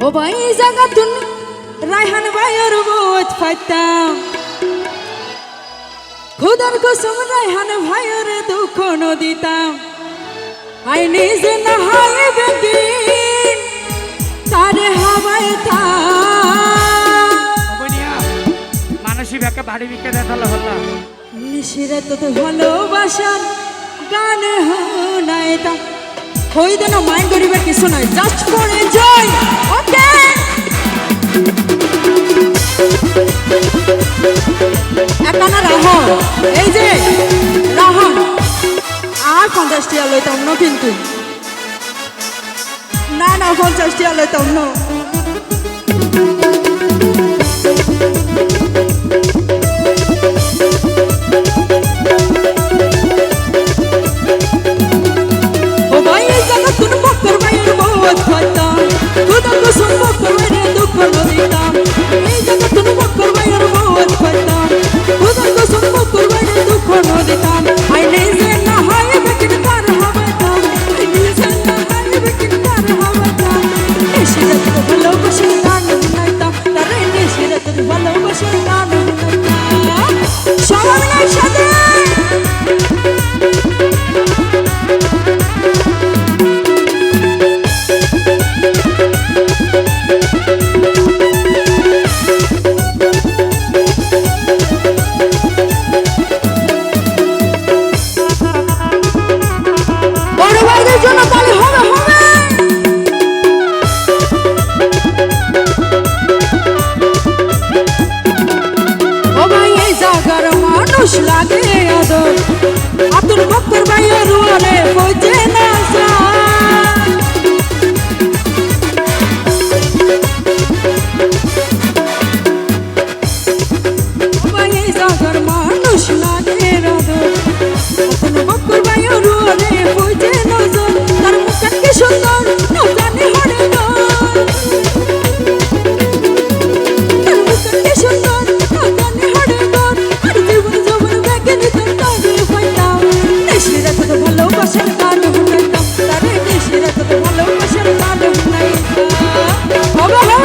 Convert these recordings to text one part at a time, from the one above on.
ও ভাই জাগাতুন রায়হান ভাইয়ের বোঝ পাইতাম খুদার কসম রায়হান ভাইয়ের দুঃখ নদিতাম আই নিজে না হায় বেদিন তারে হাওয়ায় তা মানসিক একটা বাড়ি বিকে দেখালো হলো নিশিরে তো ভালোবাসার গান শোনাইতা হই দেন মাইন্ড করিবার কিছু নাই জাস্ট ফর এনজয় ওকে একানা রাহ এই যে রাহ আর 50 টাকা লইতাম না কিন্তু না না 50 টাকা লইতাম না লাগে আদর আতুল বক্কর ভাইয়ের ওরে বোঝে না ভাই জাগার মানুষ লাগে আদর আতুল বক্কর ভাইয়ের ওরে বোঝে না তার মুখটা কি সুন্দর না জানি হরে না তার মুখটা কি সুন্দর না জানি হরে না ভালোবাসার গান শুনাইতাম তারে নিশিরা তো ভালোবাসার গান শুনাইতাম হবে হবে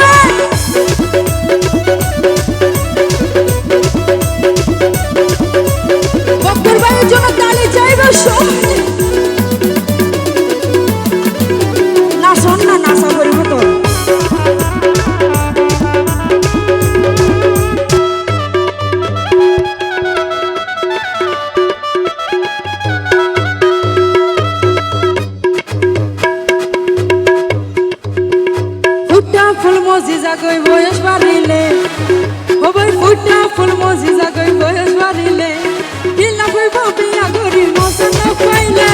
বক্কর ভাইয়ের জন্য তালি চাইবে না শোন না নাশা করিব তো ফুল মজি জাগই বয়স বাড়িলে হবই ফুটা ফুল মজি জাগই বয়স বাড়িলে দিলা হইব বিয়া গরি মজা না পাইলে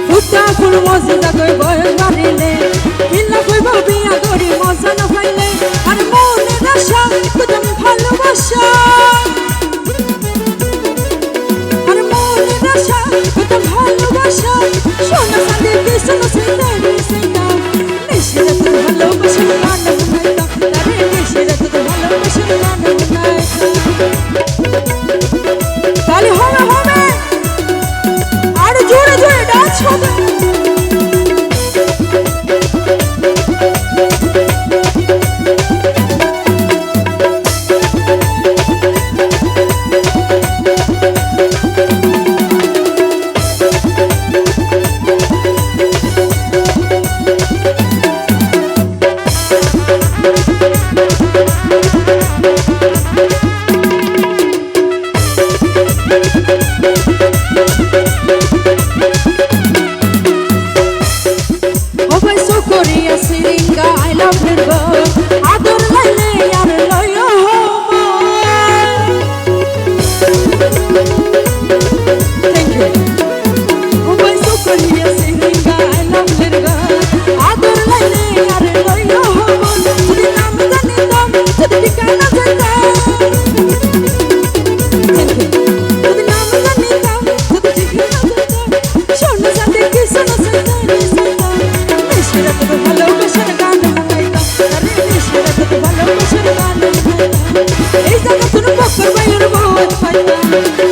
ফুটা ফুল মজি জাগই বয়স বাড়িলে দিলা হইব বিয়া গরি মজা না পাইলে আর মনে আশা কদম ভালোবাসা আর মনে আশা কদম ভালোবাসা সোনা সাথে বিছানা সাইতে সাইতা নিশিরা তো ভালোবাসার গান শুনাইতাম তারে নিশিরা তো ভালোবাসার গান শুনাইতাম তাহলে হবে হবে আর জোরে জোরে ডান্স হবে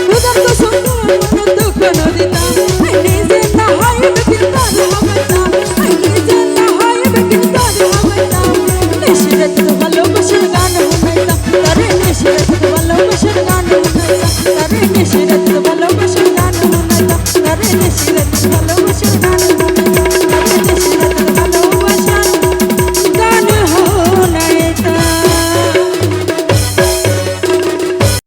Udah ভালোবাসার গান শোনাইতাম তারে দেশের